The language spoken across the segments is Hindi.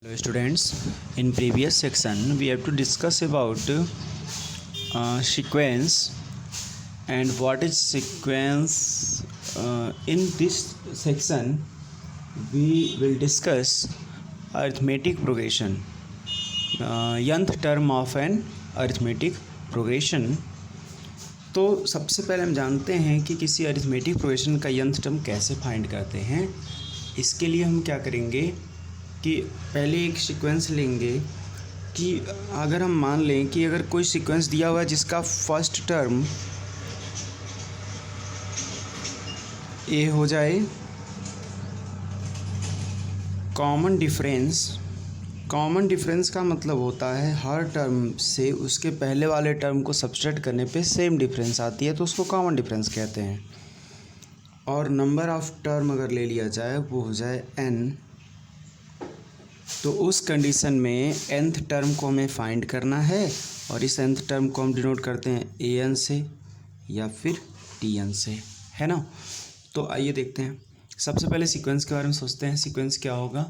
Students, in previous section we have to discuss about sequence and what is sequence. In this section we will discuss arithmetic progression, nth term of an arithmetic progression. तो सबसे पहले हम जानते हैं कि किसी अरिथमेटिक प्रोग्रेशन का nth टर्म कैसे फाइंड करते हैं। इसके लिए हम क्या करेंगे कि पहले एक सीक्वेंस लेंगे कि अगर हम मान लें कि अगर कोई सीक्वेंस दिया हुआ है जिसका फर्स्ट टर्म ए हो जाए, कॉमन डिफरेंस का मतलब होता है हर टर्म से उसके पहले वाले टर्म को सब्सट्रैक्ट करने पे सेम डिफरेंस आती है तो उसको कॉमन डिफरेंस कहते हैं। और नंबर ऑफ टर्म अगर ले लिया जाए वो हो जाए n, तो उस कंडीशन में nth टर्म को हमें फाइंड करना है और इस nth टर्म को हम डिनोट करते हैं an से या फिर tn से, है ना। तो आइए देखते हैं। सबसे पहले सीक्वेंस के बारे में सोचते हैं। सीक्वेंस क्या होगा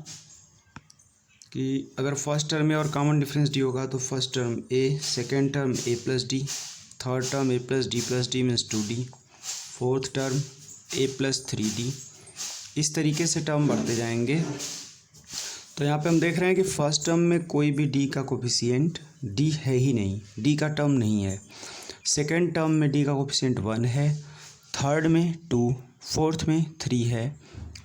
कि अगर फर्स्ट टर्म में और कॉमन डिफरेंस डी होगा तो first term a, second term a plus D, third term a plus D means 2d, fourth term a plus 3d। इस तरीके से टर्म बढ़ते जाएंगे। तो यहाँ पे हम देख रहे हैं कि फर्स्ट टर्म में कोई भी d का कोफिशिएंट d है ही नहीं, d का टर्म नहीं है। सेकेंड टर्म में d का कोफिशिएंट 1 है, थर्ड में 2, फोर्थ में 3 है,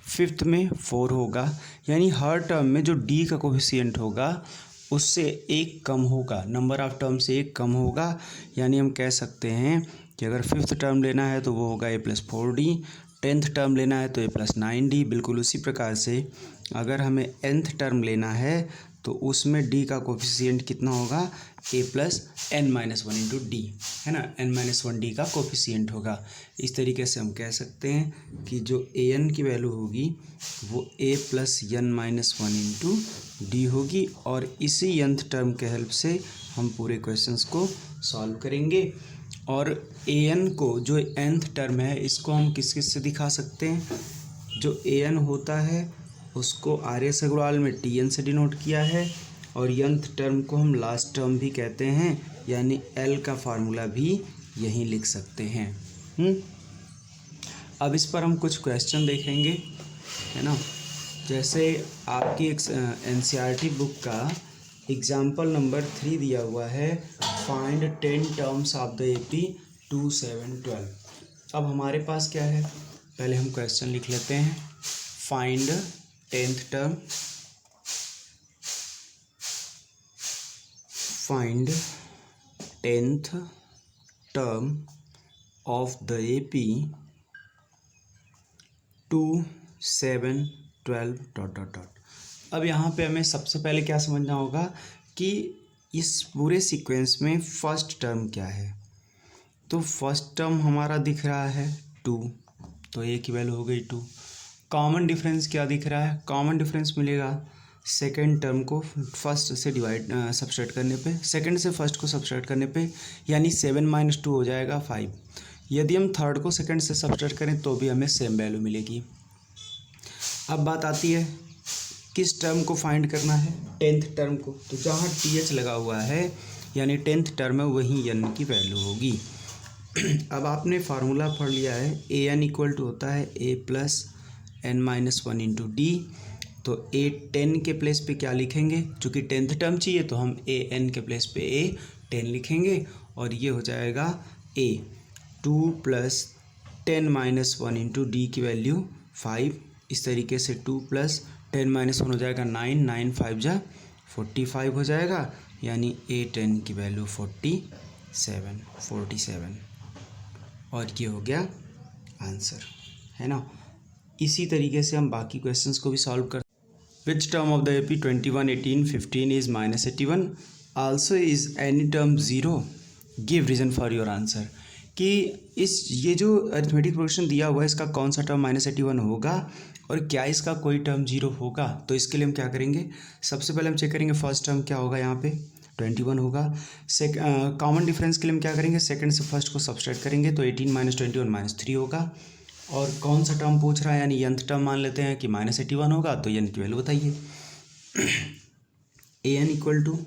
फिफ्थ में 4 होगा। यानी हर टर्म में जो d का कोफिशिएंट होगा उससे एक कम होगा, नंबर ऑफ टर्म से एक कम होगा। यानी हम कह सकते हैं कि अगर फिफ्थ टर्म लेना है तो वो होगा a plus 4d, tenth term लेना है तो a प्लस 9d। बिल्कुल उसी प्रकार से अगर हमें nth टर्म लेना है तो उसमें d का कोफिशिएंट कितना होगा, a plus n minus 1 into D, है ना, n माइनस 1d का कोफिशिएंट होगा। इस तरीके से हम कह सकते हैं कि जो an की वैल्यू होगी वो a plus n minus 1 into D होगी। और इसी nth टर्म के हेल्प से हम पूरे क्वेश्चंस को सॉल्व करेंगे। और an को जो nth टर्म है इसको हम किस किस से दिखा सकते हैं। जो an होता है उसको आर्यस अग्रवाल में tn से डिनोट किया है और nth टर्म को हम लास्ट टर्म भी कहते हैं, यानी l का फार्मूला भी यहीं लिख सकते हैं। अब इस पर हम कुछ क्वेश्चन देखेंगे, है ना। जैसे आपकी NCERT बुक का एग्जाम्पल नंबर 3 दिया हुआ है, find 10 terms of the AP 2, 7, 12। अब हमारे पास क्या है, पहले हम क्वेश्चन लिख लेते हैं। Find 10th term, find 10th term of the AP 2, 7, 12 dot dot dot. अब यहाँ पे हमें सबसे पहले क्या समझना होगा कि इस पूरे सीक्वेंस में फर्स्ट टर्म क्या है। तो फर्स्ट टर्म हमारा दिख रहा है 2, तो a की वैल्यू हो गई 2। कॉमन डिफरेंस क्या दिख रहा है, कॉमन डिफरेंस मिलेगा सेकेंड टर्म को फर्स्ट से सब्सट्रैक्ट करने पे, सेकेंड से फर्स्ट को सब्सट्रैक्ट करने पे, यानी 7 माइनस 2 हो जाएगा 5। यदि हम थर्ड को सेकेंड से सब्सट्रैक्ट करें तो भी हमें सेम वैल्यू मिलेगी। अब बात आती है किस टर्म को फाइंड करना है, 10th टर्म को। तो जहाँ th लगा हुआ है यानी 10th टर्म है वहीं n की वैल्यू होगी। अब आपने फार्मूला पढ़ लिया है, an इक्वल टू होता है a plus n minus 1 into d. तो a 10 के प्लेस पे क्या लिखेंगे, चूँकि 10th टर्म चाहिए तो हम a n के प्लेस पे a 10 लिखेंगे और ये हो जाएगा a 2 plus 10 minus 1 into D की वैल्यू 5। इस तरीके से 2 प्लस 10 माइनस 1 हो जाएगा 9, 9 5 जा 45 हो जाएगा, यानी a 10 की वैल्यू 47 और ये हो गया आंसर, है ना। इसी तरीके से हम बाकी क्वेश्चंस को भी सॉल्व कर। Which term of the AP 21, 18, 15 is minus 81, also is any term 0, give reason for your answer. कि ये जो अरिथमेटिक प्रोग्रेशन दिया हुआ है इसका कौन सा टर्म माइनस 81 होगा और क्या इसका कोई टर्म 0 होगा। तो इसके लिए हम क्या करेंगे, सबसे पहले हम चेक करेंगे फर्स्ट टर्म क्या होगा, यहाँ पे 21 होगा। कॉमन डिफरेंस के लिए हम क्या करेंगे, सेकंड से फर्स्ट को सब्सट्रैक्ट करेंगे तो 18 माइनस 21 माइनस 3 होगा। और कौन सा टर्म पूछ रहा है, यानी nth टर्म मान लेते हैं कि -81 होगा, तो n की वैल्यू बताइए। A n equal to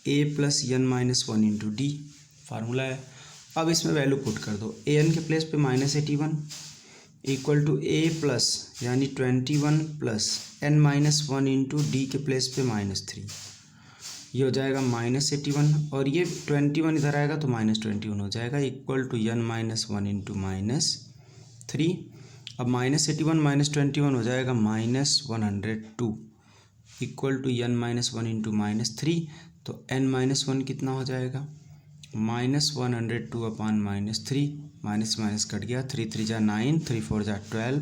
a plus n minus one into d formula है। अब इसमें वैल्यू पुट कर दो, ए एन के प्लेस पे -81 इक्वल टू ए प्लस यानी 21 plus n minus one into d के प्लेस पे -3, ये हो जाएगा -81 और ये 21 इधर आएगा तो -21 हो जाएगा equal to n minus one into -3। अब -81 -21 हो जाएगा -102 equal to n minus one into -3, तो एन माइनस वन कितना हो जाएगा -102 अपान -3, माइनस माइनस कट गया, 3 3 जा 9, 3 4 जा 12,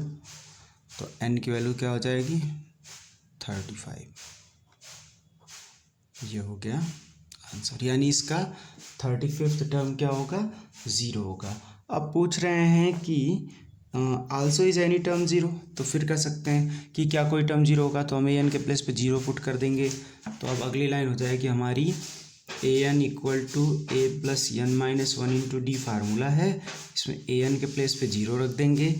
तो एन की वैल्यू क्या हो जाएगी 35। ये हो गया आंसर, यानी इसका 35th टर्म क्या होगा 0 होगा। अब पूछ रहे हैं कि आल्सो इज एनी टर्म 0, तो फिर कर सकते हैं कि क्या कोई टर्म 0 होगा, तो हम ए एन के प्लेस पे 0 पुट कर देंगे। तो अब अगली लाइन हो जाएगी हमारी a n equal to a plus n minus one into d formula है, इसमें ए एन के प्लेस पे 0 रख देंगे,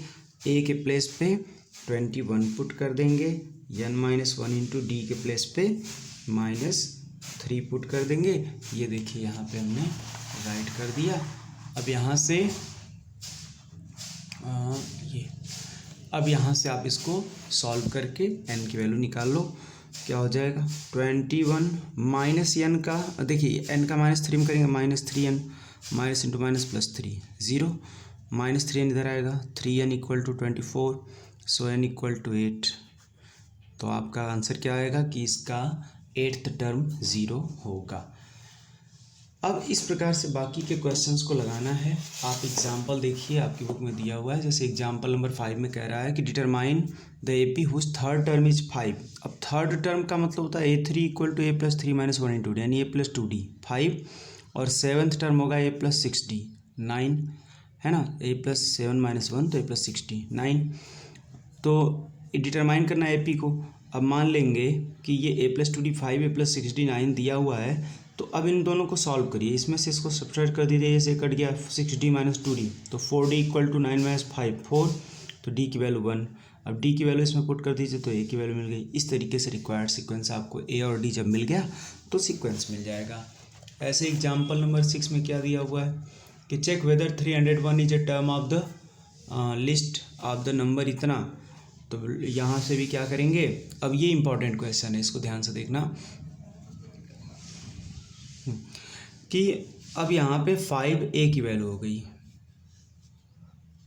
ए के प्लेस पे 21 पुट कर देंगे, n minus one into d के प्लेस पे -3 पुट कर देंगे। ये देखिए यहाँ पे हमने राइट कर दिया। अब यहाँ से अब यहाँ से आप इसको सॉल्व करके n की वैल्यू निकाल लो, क्या हो जाएगा 21 माइनस एन का, देखिए n का -3 में करेंगे -3n, minus into minus plus 3 0, -3n इधर आएगा, 3n equal to 24, so n equal to 8। तो आपका आंसर क्या आएगा कि इसका 8th टर्म 0 होगा। अब इस प्रकार से बाकी के क्वेश्चंस को लगाना है। आप एग्जाम्पल देखिए, आपकी बुक में दिया हुआ है। जैसे एग्जाम्पल नंबर 5 में कह रहा है कि determine the AP whose third term is 5। अब थर्ड टर्म का मतलब होता है a3 equal to a plus 3 minus one into d, यानी a प्लस 2d 5, और 7th टर्म होगा a प्लस 6d 9, है ना, a प्लस 7 माइनस 1 तो a प्लस 6d 9। तो डिटरमाइन करना है एपी को। अब मान लेंगे कि ये a plus 2d 5 a plus 6d 9 दिया हुआ है, तो अब इन दोनों को सॉल्व करिए, इसमें से इसको सब्ट्रैक्ट कर दीजिए, जैसे कट गया 6d माइनस 2d, तो 4d इक्वल टू 9 माइनस 5 4, तो d की वैल्यू 1। अब d की वैल्यू इसमें पुट कर दीजिए तो a की वैल्यू मिल गई। इस तरीके से रिक्वायर्ड सीक्वेंस आपको a और d जब मिल गया तो सीक्वेंस मिल जाएगा। ऐसे एग्जाम्पल नंबर 6 में क्या दिया हुआ है कि check whether 301 is a term of the list of the number इतना। तो यहाँ से भी क्या करेंगे, अब ये इंपॉर्टेंट क्वेश्चन है, इसको ध्यान से देखना कि अब यहाँ पे 5a की वैल्यू हो गई,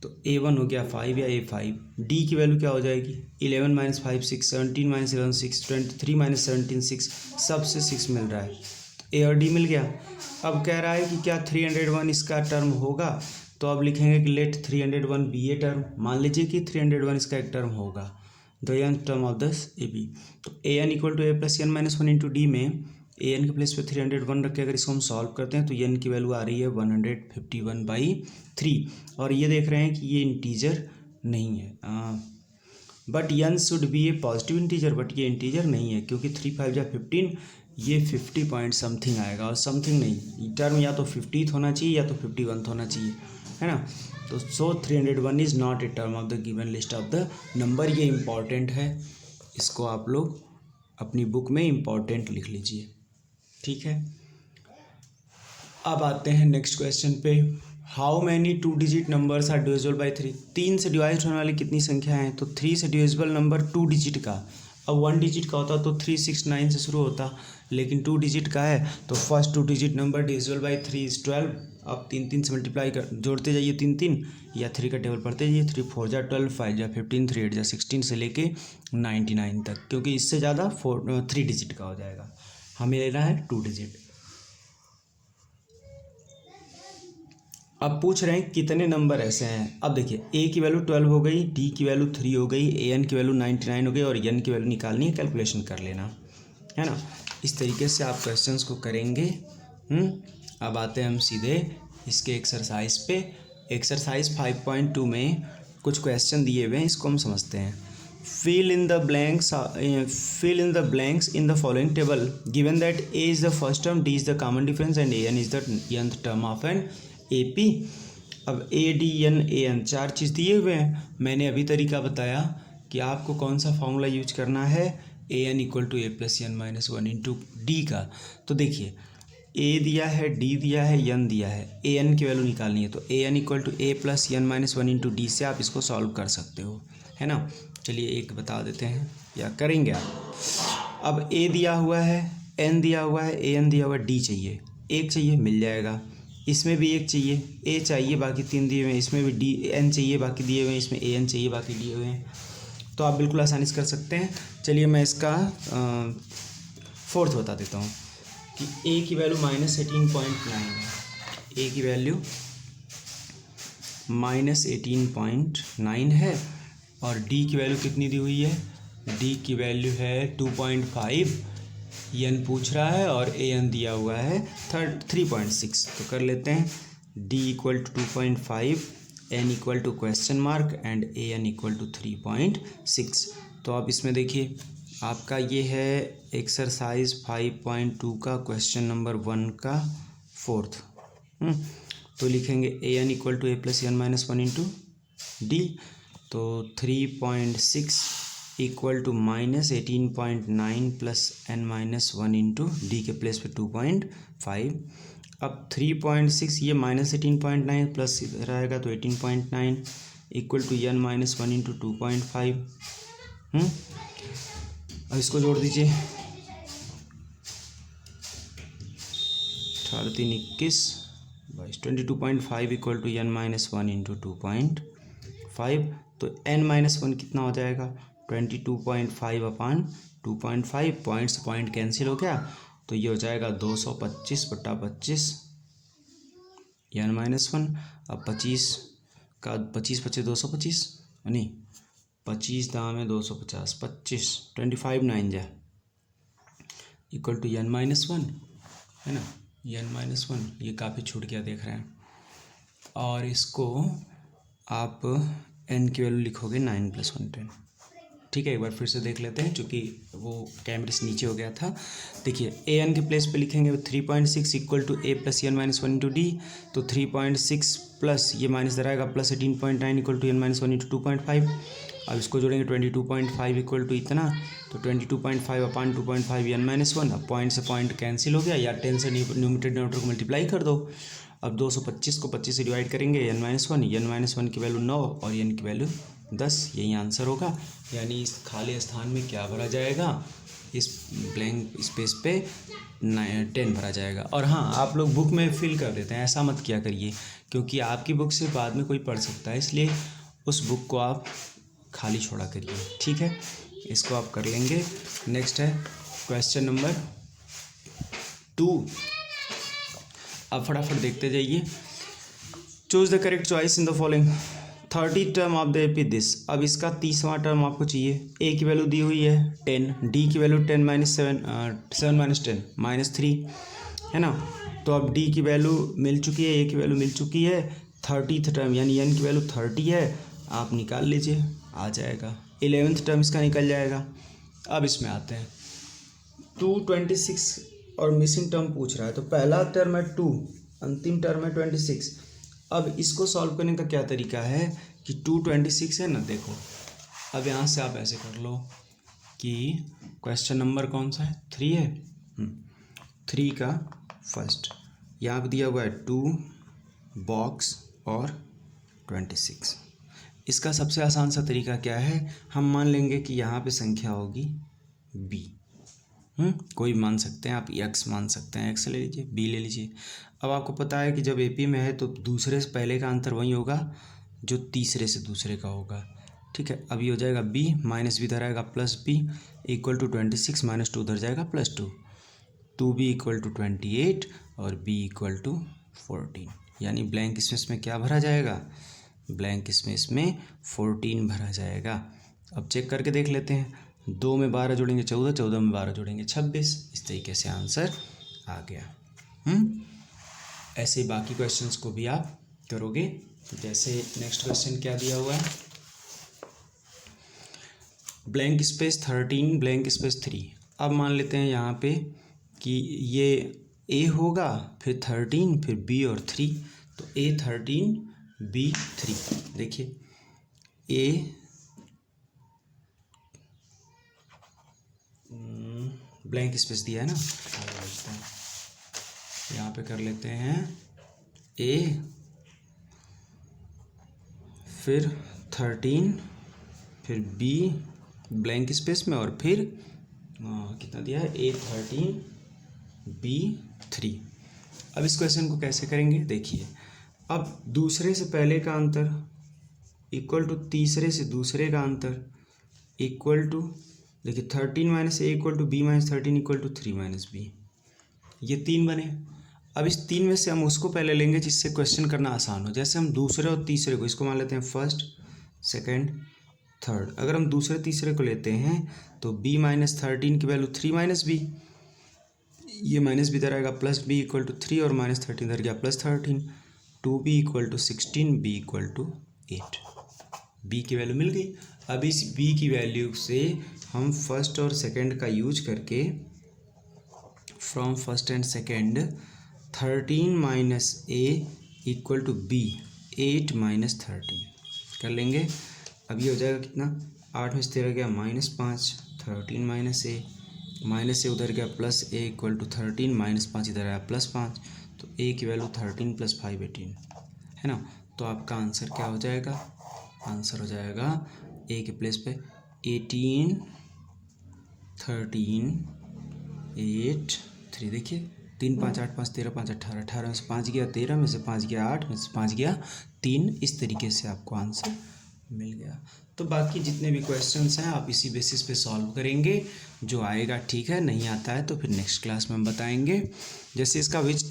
तो a1 हो गया 5 या a5, d की वैल्यू क्या हो जाएगी 11 माइनस 5 6, 17 माइनस 11 6, 23 माइनस 17 6, सबसे 6 मिल रहा है, a और d मिल गया। अब कह रहा है कि क्या 301 इसका टर्म होगा, तो अब लिखेंगे कि लेट 301 बी ए टर्म। मान लीजिए कि 301 इसका एक टर्म होगा, the nth term of this A B. तो a n equal to a plus n minus one into d में ए एन के प्लेस पे 301 रख के अगर इसको हम सॉल्व करते हैं तो एन की वैल्यू आ रही है 151/3, और ये देख रहे हैं कि ये इंटीजर नहीं है, but n should be a positive integer, but ये इंटीजर नहीं है क्योंकि 3 5 जा 15, ये 50 पॉइंट समथिंग आएगा, और समथिंग नहीं, टर्म या तो 50th होना चाहिए या तो 51th होना चाहिए, है ना। तो सो 301 is not a term of the given list of the number. ये इम्पॉर्टेंट है, इसको आप लोग अपनी बुक में इम्पॉर्टेंट लिख लीजिए, ठीक है। अब आते हैं नेक्स्ट क्वेश्चन पे। How many 2 digit numbers are divisible by 3। 3 से डिवाइड होने वाली कितनी संख्या हैं, तो 3 से डिविजिबल नंबर 2 डिजिट का। अब 1 डिजिट का होता तो 3 6 9 से शुरू होता, लेकिन 2 डिजिट का है तो first 2 digit number divisible by 3 is 12। अब 3 3 से मल्टीप्लाई कर जोड़ते जाइए 3 3, या 3 का टेबल पढ़ते जाइए, 3 4 जा 12, 5 जा 15, 3 8 जा 16 से लेके 99 तक, क्योंकि इससे ज़्यादा 3 डिजिट का हो जाएगा, हमें लेना है 2 डिजिट। अब पूछ रहे हैं कितने नंबर ऐसे हैं। अब देखिए a की वैल्यू 12 हो गई, d की वैल्यू 3 हो गई, an की वैल्यू 99 हो गई, और n की वैल्यू निकालनी है, कैलकुलेशन कर लेना है ना। इस तरीके से आप क्वेश्चंस को करेंगे। अब आते हैं हम सीधे इसके एक्सरसाइज पे। एक्सरसाइज 5.2 में कुछ क्वेश्चन दिए हुए हैं, इसको हम समझते हैं। fill in the blanks in the following table given that a is the first term, d is the common difference and an is the nth term of an AP। अब a d n a n 4 चीज़ दिए हुए हैं। मैंने अभी तरीका बताया कि आपको कौन सा फॉर्मूला यूज करना है, a n equal to a plus n minus one into d का, तो देखिए ए दिया है, डी दिया है, एन दिया है, ए एन की वैल्यू निकालनी है, तो a n equal to a plus n minus one into d से आप इसको सॉल्व कर सकते हो, है ना। चलिए एक बता देते हैं या करेंगे आप। अब ए दिया हुआ है, एन दिया हुआ है, ए एन दिया हुआ है, डी चाहिए, एक चाहिए, मिल जाएगा। इसमें भी एक चाहिए, ए चाहिए, बाकी तीन दिए हुए हैं, इसमें भी डी एन चाहिए, बाकी दिए हुए हैं, इसमें ए एन चाहिए, बाकी दिए हुए हैं, तो आप बिल्कुल आसानी से कर सकते हैं। चलिए मैं इसका फोर्थ बता देता हूँ कि ए की वैल्यू -18.9 है, ए की वैल्यू -18.9 है, और डी की वैल्यू कितनी दी हुई है, डी की वैल्यू है 2.5, एन पूछ रहा है, और ए एन दिया हुआ है 3.6, तो कर लेते हैं d equal to 2.5, n equal to question mark and a n equal to 3.6। तो आप इसमें देखिए आपका ये है एक्सरसाइज 5.2 का क्वेश्चन नंबर 1 का फोर्थ। तो लिखेंगे a n equal to a plus n minus one into d, तो 3.6 equal to -18.9 plus n minus one into d के प्लेस पे 2.5। अब 3.6 ये -18.9 प्लस इधर आएगा तो 18.9 equal to n minus one into 2.5। अब इसको जोड़ दीजिए, 18 3 21 22, 22.5 equal to n minus one into 2.5। तो एन माइनस वन कितना हो जाएगा, 22.5 अपान 2.5, पॉइंट से पॉइंट कैंसिल हो गया, तो ये हो जाएगा 225/25 एन माइनस वन। अब 25 का 25 बचे 225, नहीं 25 दाम है 250, 25 25 9 जा equal to n minus one, है ना, एन माइनस वन, ये काफ़ी छूट गया देख रहे हैं। और इसको आप एन की वैल्यू लिखोगे 9 + 1 10। ठीक है, एक बार फिर से देख लेते हैं, क्योंकि वो कैमरे से नीचे हो गया था। देखिए ए एन के प्लेस पे लिखेंगे 3.6 equal to a plus n minus one into d, तो 3.6 प्लस ये माइनस इधर आएगा plus 18.9 equal to n minus one into 2.5। अब इसको जोड़ेंगे 22.5 इक्वल टू इतना, तो 22.5 अपान 2.5 एन माइनस वन। अब पॉइंट से पॉइंट कैंसिल हो गया, या 10 से न्यूमरेटर डिनोमिनेटर को मल्टीप्लाई कर दो। अब 225 को 25 से डिवाइड करेंगे, एन माइनस वन की वैल्यू 9 और एन की वैल्यू 10, यही आंसर होगा। यानी इस खाली स्थान में क्या भरा जाएगा, इस ब्लैंक स्पेस पे 10 भरा जाएगा। और हाँ, आप लोग बुक में फिल कर देते हैं, ऐसा मत किया करिए, क्योंकि आपकी बुक से बाद में कोई पढ़ सकता है, इसलिए उस बुक को आप खाली छोड़ा करिए। ठीक है, इसको आप कर लेंगे। नेक्स्ट है क्वेश्चन नंबर 2। अब फटाफट देखते जाइए। Choose the correct choice in the following 30 term of the AP this. अब इसका 30वां टर्म आपको चाहिए। ए की वैल्यू दी हुई है 10, डी की वैल्यू 10 - 7 7 - 10 -3, है ना। तो अब डी की वैल्यू मिल चुकी है, ए की वैल्यू मिल चुकी है, 30th टर्म यानी एन की वैल्यू 30 है, आप निकाल लीजिए, आ जाएगा। 11th टर्म इसका निकल जाएगा। अब इसमें आते हैं 226 और मिसिंग टर्म पूछ रहा है, तो पहला टर्म है 2, अंतिम टर्म है 26। अब इसको सॉल्व करने का क्या तरीका है कि 226 है ना, देखो अब यहाँ से आप ऐसे कर लो कि क्वेश्चन नंबर कौन सा है, 3 है, 3 का फर्स्ट यहाँ पे दिया हुआ है 2 बॉक्स और 26। इसका सबसे आसान सा तरीका क्या है, हम मान लेंगे कि यहाँ पे संख्या होगी b, कोई मान सकते हैं आप, x मान सकते हैं, x ले लीजिए, b ले लीजिए। अब आपको पता है कि जब एपी में है तो दूसरे से पहले का अंतर वही होगा जो तीसरे से दूसरे का होगा। ठीक है, अब ये हो जाएगा b, माइनस भी इधर आएगा प्लस b इक्वल टू 26 - 2 उधर जाएगा +2, 2b इक्वल टू 28 और b इक्वल टू 14। यानी ब्लैंक स्पेस में क्या भरा जाएगा, ब्लैंक स्पेस में 14 भरा जाएगा। अब चेक करके देख लेते हैं, 2 में 12 जोड़ेंगे 14, 14 में 12 जोड़ेंगे 26। इस तरीके से आंसर आ गया। ऐसे बाकी क्वेश्चंस को भी आप करोगे। जैसे नेक्स्ट क्वेश्चन क्या दिया हुआ है, ब्लैंक स्पेस 13 ब्लैंक स्पेस 3। अब मान लेते हैं यहाँ पे कि ये a होगा, फिर 13, फिर b और 3, तो a 13 b 3। देखिए a ब्लैंक स्पेस दिया है ना, यहाँ पे कर लेते हैं ए, फिर 13, फिर बी ब्लैंक स्पेस में, और फिर कितना दिया है A13B3। अब इस क्वेश्चन को कैसे करेंगे देखिए, अब दूसरे से पहले का अंतर इक्वल टू तीसरे से दूसरे का अंतर इक्वल टू, देखिए 13 minus a equal to b minus 13 equal to 3 minus b, ये 3 बने। अब इस 3 में से हम उसको पहले लेंगे जिससे क्वेश्चन करना आसान हो। जैसे हम दूसरे और तीसरे को, इसको मान लेते हैं फर्स्ट, सेकेंड, थर्ड। अगर हम दूसरे तीसरे को लेते हैं तो b माइनस 13 की वैल्यू 3 माइनस बी, ये माइनस भी इधर आएगा, प्लस बी इक्वल टू 3 और माइनस 13 इधर गया plus 13, 2b equal to 16, b equal to 8। b की वैल्यू मिल गई। अब इस b की वैल्यू से हम फर्स्ट और सेकेंड का यूज करके from first and second 13 minus a equal to b, 8 minus 13 कर लेंगे। अब ये हो जाएगा कितना, 8 में से 13 गया -5, 13 माइनस ए उधर गया प्लस ए इक्वल टू 13 -5 इधर आया +5, तो ए की वैल्यू 13 + 5 18 है ना। तो आपका आंसर क्या हो जाएगा, आंसर हो जाएगा ए के प्लेस पे 18, 13, 8, 3। देखिए 3 5 8 5 13 5 18, 18 में से 5 गया 13, में से 5 गया 8, में से 5 गया 3। इस तरीके से आपको आंसर मिल गया। तो बाकी जितने भी क्वेश्चंस हैं आप इसी बेसिस पे सॉल्व करेंगे, जो आएगा ठीक है, नहीं आता है तो फिर नेक्स्ट क्लास में हम बताएंगे। जैसे इसका which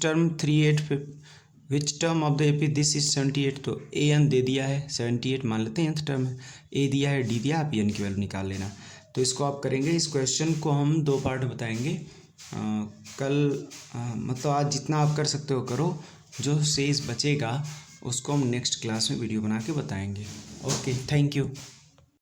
term of the AP this is 78, तो ए एन दे दिया है 78 मान लेते हैं nth टर्म है, ए दिया है डी दिया, आप एन की वैल्यू निकाल लेना। तो इसको आप करेंगे। इस क्वेश्चन को हम 2 पार्ट बताएंगे कल, मतलब आज जितना आप कर सकते हो करो, जो शेष बचेगा उसको हम नेक्स्ट क्लास में वीडियो बना के बताएंगे। Okay, thank you.